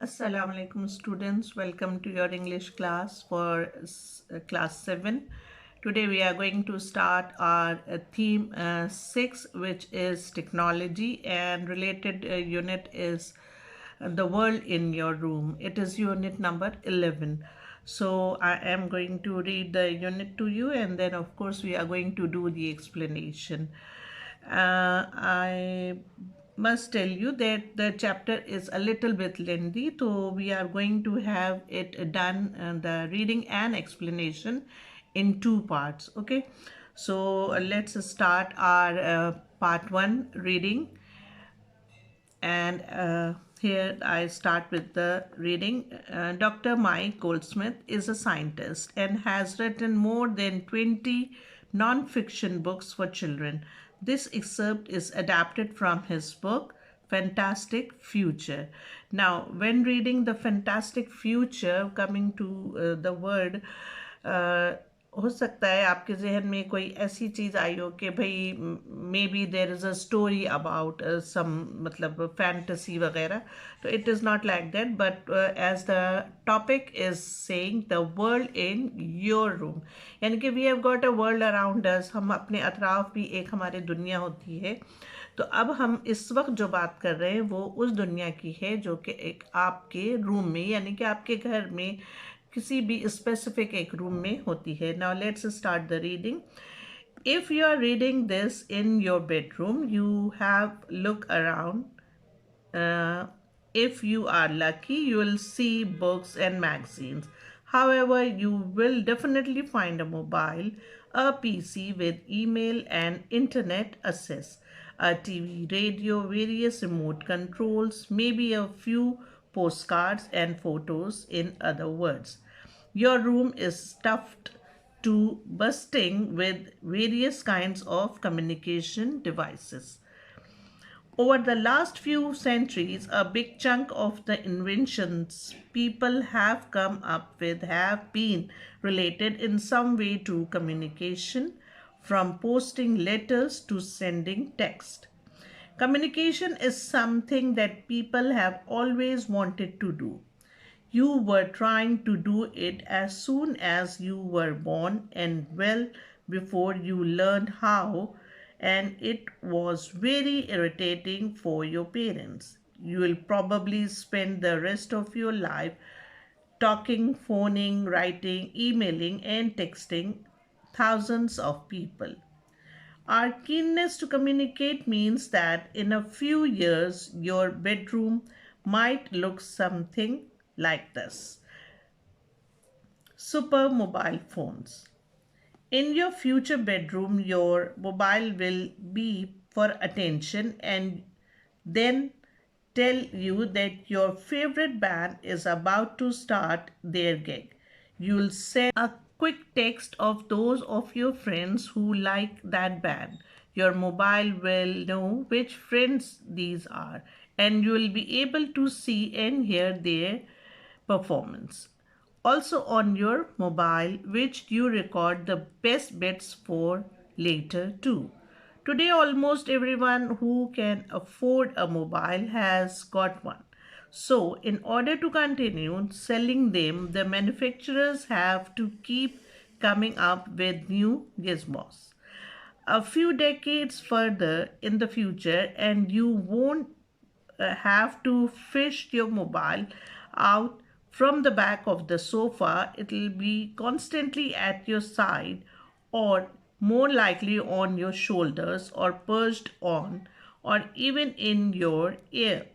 Assalamu alaikum students, welcome to your English class for class 7. Today we are going to start our theme 6, which is technology, and related unit is the world in your room. It is unit number 11. So I am going to read the unit to you, and then of course we are going to do the explanation. I must tell you that the chapter is a little bit lengthy, so we are going to have it done, the reading and explanation in two parts. Okay, so let's start our part 1 reading, and here I start with the reading. Dr. Mike Goldsmith is a scientist and has written more than 20 non-fiction books for children. This excerpt is adapted from his book Fantastic Future. Now, when reading the Fantastic Future, coming to the word, uh, हो सकता है आपके जहन में कोई ऐसी चीज़ आई हो कि भाई may be there is a story about some मतलब फैंटेसी वगैरह. तो it is not like that, but as the topic is saying the world in your room, यानी कि we have got a world around us. हम अपने अतराफ भी एक हमारी दुनिया होती है. तो अब हम इस वक्त जो बात कर रहे हैं वो उस दुनिया की है जो कि एक आपके रूम में, यानी कि आपके घर में किसी भी स्पेसिफिक एक रूम में होती है. Now let's start the reading. If you are reading this in your bedroom, you have look around. Uh, if you are lucky, you will see books and magazines. However, you will definitely find a mobile, a PC with email and internet access, a TV, radio, various remote controls, maybe a few postcards and photos. In other words, your room is stuffed to bursting with various kinds of communication devices. Over the last few centuries, a big chunk of the inventions people have come up with have been related in some way to communication, from posting letters to sending text. Communication is something that people have always wanted to do. You were trying to do it as soon as you were born and well before you learned how, and it was very irritating for your parents. You will probably spend the rest of your life talking, phoning, writing, emailing, and texting thousands of people. Our keenness to communicate means that in a few years, your bedroom might look something like this. Super mobile phones. In your future bedroom, your mobile will beep for attention and then tell you that your favorite band is about to start their gig. You'll send a quick text of those of your friends who like that band. Your mobile will know which friends these are, and you will be able to see and hear their performance. Also on your mobile, which you record the best bits for later too. Today, almost everyone who can afford a mobile has got one. So, in order to continue selling them, the manufacturers have to keep coming up with new gizmos. A few decades further in the future, and you won't have to fish your mobile out from the back of the sofa. It will be constantly at your side, or more likely on your shoulders, or perched on, or even in your ear.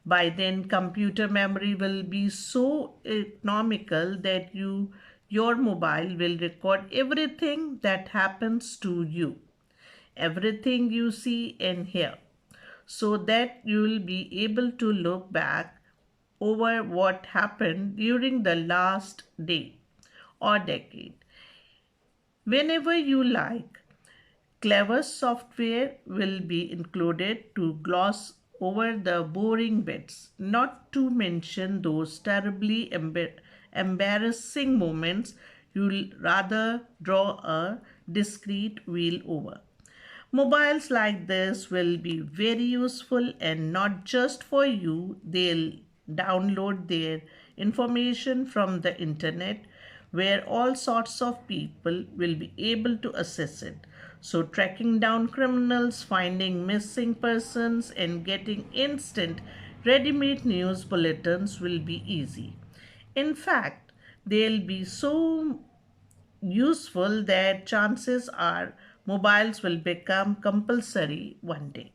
By then, computer memory will be so economical that your mobile will record everything that happens to you, everything you see and hear, so that you will be able to look back over what happened during the last day or decade whenever you like. Clever software will be included to gloss over the boring bits, not to mention those terribly embarrassing moments you'll rather draw a discreet wheel over. Mobiles like this will be very useful, and not just for you, they'll download their information from the internet, where all sorts of people will be able to access it. So, tracking down criminals, finding missing persons, and getting instant ready made news bulletins will be easy. In fact, they'll be so useful that chances are mobiles will become compulsory one day.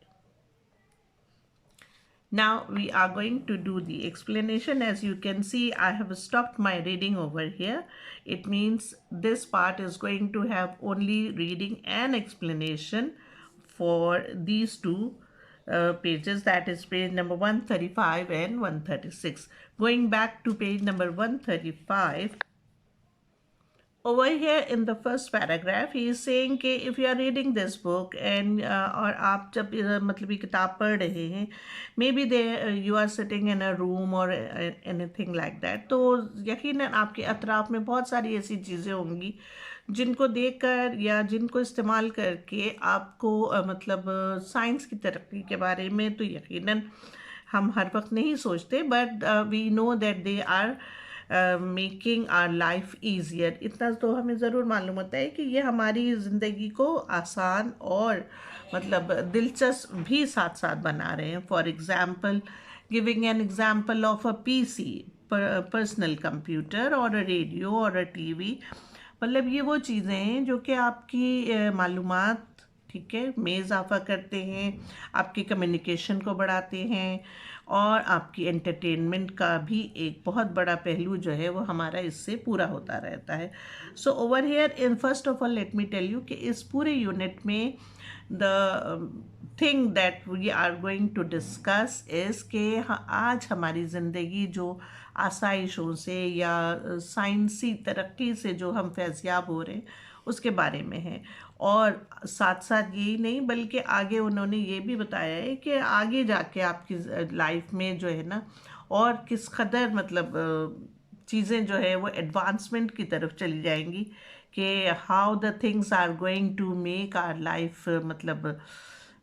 Now we are going to do the explanation. As you can see, I have stopped my reading over here. It means this part is going to have only reading and explanation for these two pages, that is page number 135 and 136. Going back to page number 135, over here in the first paragraph he is saying कि if you are reading this book and और आप जब मतलब ये किताब पढ़ रहे हैं, maybe they you are sitting in a room or anything like that, तो यकीनन आपके अतराफ में बहुत सारी ऐसी चीज़ें होंगी जिनको देखकर या जिनको इस्तेमाल करके आपको मतलब साइंस की तरक्की के बारे में तो यकीनन हम हर वक्त नहीं सोचते, but we know that they are making our life easier. इतना तो हमें ज़रूर मालूम होता है कि ये हमारी ज़िंदगी को आसान और मतलब दिलचस्प भी साथ साथ बना रहे हैं. For example, giving an example of a PC, personal computer और अ रेडियो और अ टीवी, मतलब ये वो चीज़ें हैं जो कि आपकी मालूमात, ठीक है, में इजाफा करते हैं, आपकी कम्युनिकेशन को बढ़ाते हैं और आपकी एंटरटेनमेंट का भी एक बहुत बड़ा पहलू जो है वो हमारा इससे पूरा होता रहता है. So over here in first of all let me tell you कि इस पूरे यूनिट में the thing that we are going to discuss is कि आज हमारी ज़िंदगी जो आसाइशों से या साइंसी तरक्की से जो हम फैज़याब हो रहे हैं उसके बारे में है. और साथ साथ यही नहीं बल्कि आगे उन्होंने ये भी बताया है कि आगे जाके आपकी लाइफ में जो है ना और किस कदर मतलब चीज़ें जो है वो एडवांसमेंट की तरफ चली जाएंगी कि how the things are going to make our life मतलब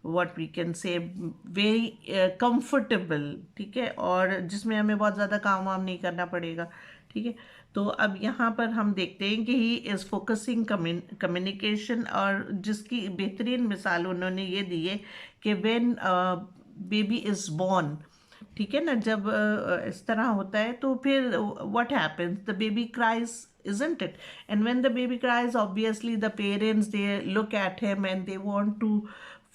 what we can say very comfortable, ठीक है, और जिसमें हमें बहुत ज़्यादा काम वाम नहीं करना पड़ेगा, ठीक है. तो अब यहाँ पर हम देखते हैं कि ही इज़ फोकसिंग कम्युनिकेशन, और जिसकी बेहतरीन मिसाल उन्होंने ये दी है कि व्हेन बेबी इज़ बॉर्न, ठीक है ना, जब इस तरह होता है तो फिर what happens, the baby cries, isn't it? And when the baby cries, obviously the parents they look at him and they want to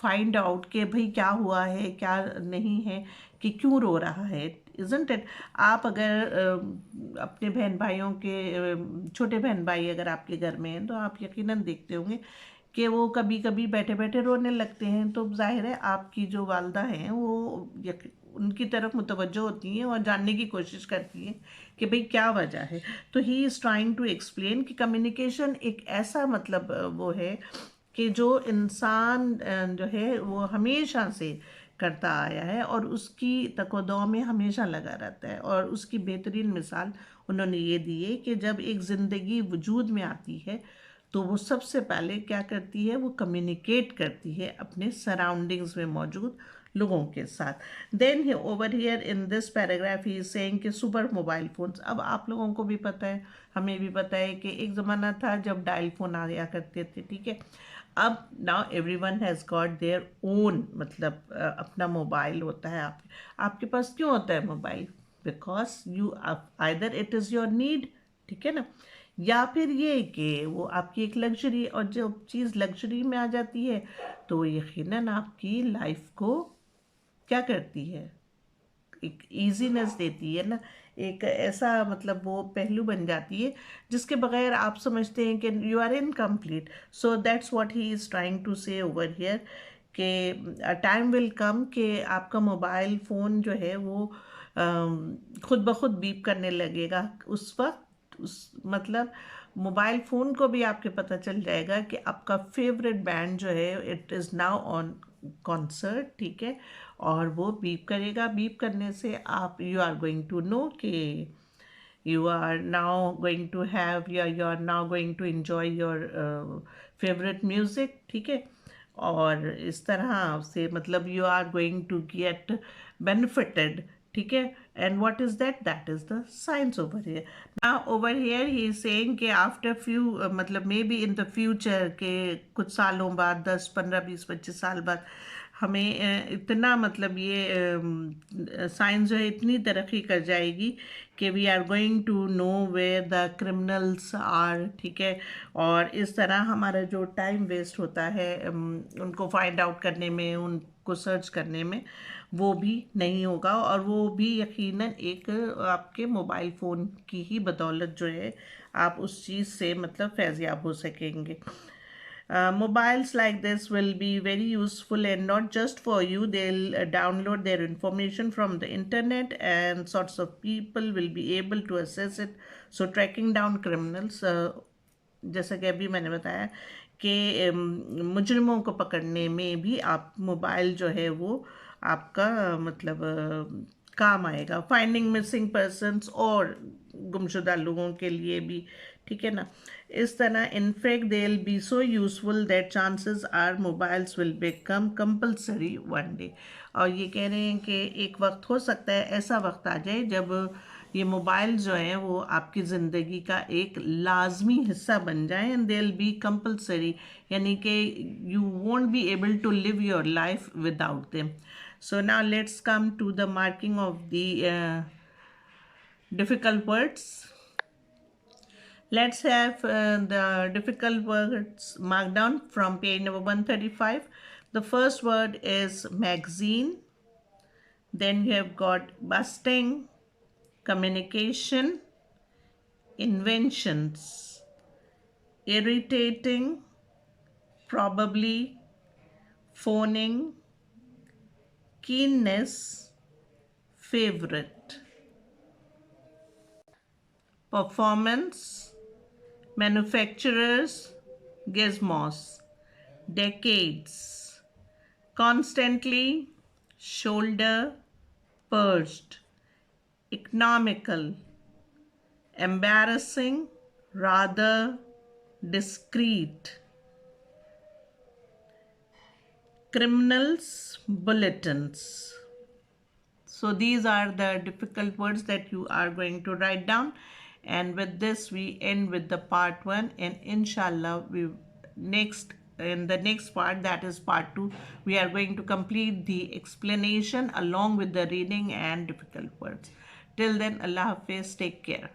find out कि भाई क्या हुआ है क्या नहीं है, कि क्यों रो रहा है, isn't it? आप अगर अपने बहन भाइयों के छोटे बहन भाई अगर आपके घर में हैं तो आप यकीनन देखते होंगे कि वो कभी कभी बैठे बैठे रोने लगते हैं, तो जाहिर है आपकी जो वालदा हैं वो उनकी तरफ मुतवज्जो होती हैं और जानने की कोशिश करती हैं कि भाई क्या वजह है. तो he is trying to explain कि कम्युनिकेशन एक ऐसा मतलब वो है कि जो इंसान जो है वो हमेशा से करता आया है और उसकी तकोदौ में हमेशा लगा रहता है. और उसकी बेहतरीन मिसाल उन्होंने ये दी है कि जब एक ज़िंदगी वजूद में आती है तो वो सबसे पहले क्या करती है, वो कम्युनिकेट करती है अपने सराउंडिंग्स में मौजूद लोगों के साथ. Then over here in this paragraph he is saying कि सुपर मोबाइल फ़ोन्स, अब आप लोगों को भी पता है, हमें भी पता है कि एक ज़माना था जब डायल फ़ोन आया करते थे, ठीक है. अब now everyone has got their own मतलब अपना मोबाइल होता है. आपके पास क्यों होता है mobile? Because you either it is your need, ठीक है ना, या फिर ये कि वो आपकी एक लग्जरी, और जब चीज़ लग्जरी में आ जाती है तो यकीनन आपकी लाइफ को क्या करती है, एक ईजीनेस देती है ना, एक ऐसा मतलब वो पहलू बन जाती है जिसके बगैर आप समझते हैं कि you are incomplete. So that's what he is trying to say over here कि टाइम विल कम कि आपका मोबाइल फ़ोन जो है वो खुद ब खुद बीप करने लगेगा. उस वक्त उस मतलब मोबाइल फ़ोन को भी आपके पता चल जाएगा कि आपका फेवरेट बैंड जो है it is now on concert, ठीक है, और वो बीप करेगा. बीप करने से आप you are going to know कि you are now going to have you are now going to enjoy your favorite music, ठीक है. और इस तरह से मतलब you are going to get benefited, ठीक है, And what is that? That is the science over here. Now over here he is saying कि after few मतलब maybe in the future के कुछ सालों बाद 10 15 20 25 साल बाद हमें इतना मतलब ये साइंस जो है इतनी तरक्की कर जाएगी कि we are going to know where the criminals are, ठीक है। और इस तरह हमारा जो टाइम वेस्ट होता है उनको फाइंड आउट करने में, उनको सर्च करने में, वो भी नहीं होगा। और वो भी यकीनन एक आपके मोबाइल फ़ोन की ही बदौलत जो है आप उस चीज़ से मतलब फैज़याब हो सकेंगे। Mobiles like this will be very useful, and not just for you. They'll download their information from the internet, and sorts of people will be able to access it. So tracking down criminals, जैसा कि अभी मैंने बताया कि मुजरिमों को पकड़ने में भी आप मोबाइल जो है वो आपका मतलब काम आएगा। फाइंडिंग मिसिंग पर्सन्स और गुमशुदा लोगों के लिए भी, ठीक है ना। इस तरह in fact they will be so useful that chances are mobiles will become compulsory one day. और ये कह रहे हैं कि एक वक्त हो सकता है, ऐसा वक्त आ जाए जब ये मोबाइल जो हैं वो आपकी ज़िंदगी का एक लाजमी हिस्सा बन जाए, and they will be compulsory, यानी कि you won't be able to live your life without them. So now let's come to the marking of the difficult words. Let's have the difficult words marked down from page number 135. The first word is magazine. Then you have got busting, communication, inventions, irritating, probably, phoning, keenness, favorite. Performance, manufacturers, gizmos, decades, constantly, shoulder, purged, economical, embarrassing, rather, discreet, criminals, bulletins. So these are the difficult words that you are going to write down. And with this we end with the part 1, and inshallah in the next part, that is part 2, we are going to complete the explanation along with the reading and difficult words. Till then, Allah Hafiz, take care.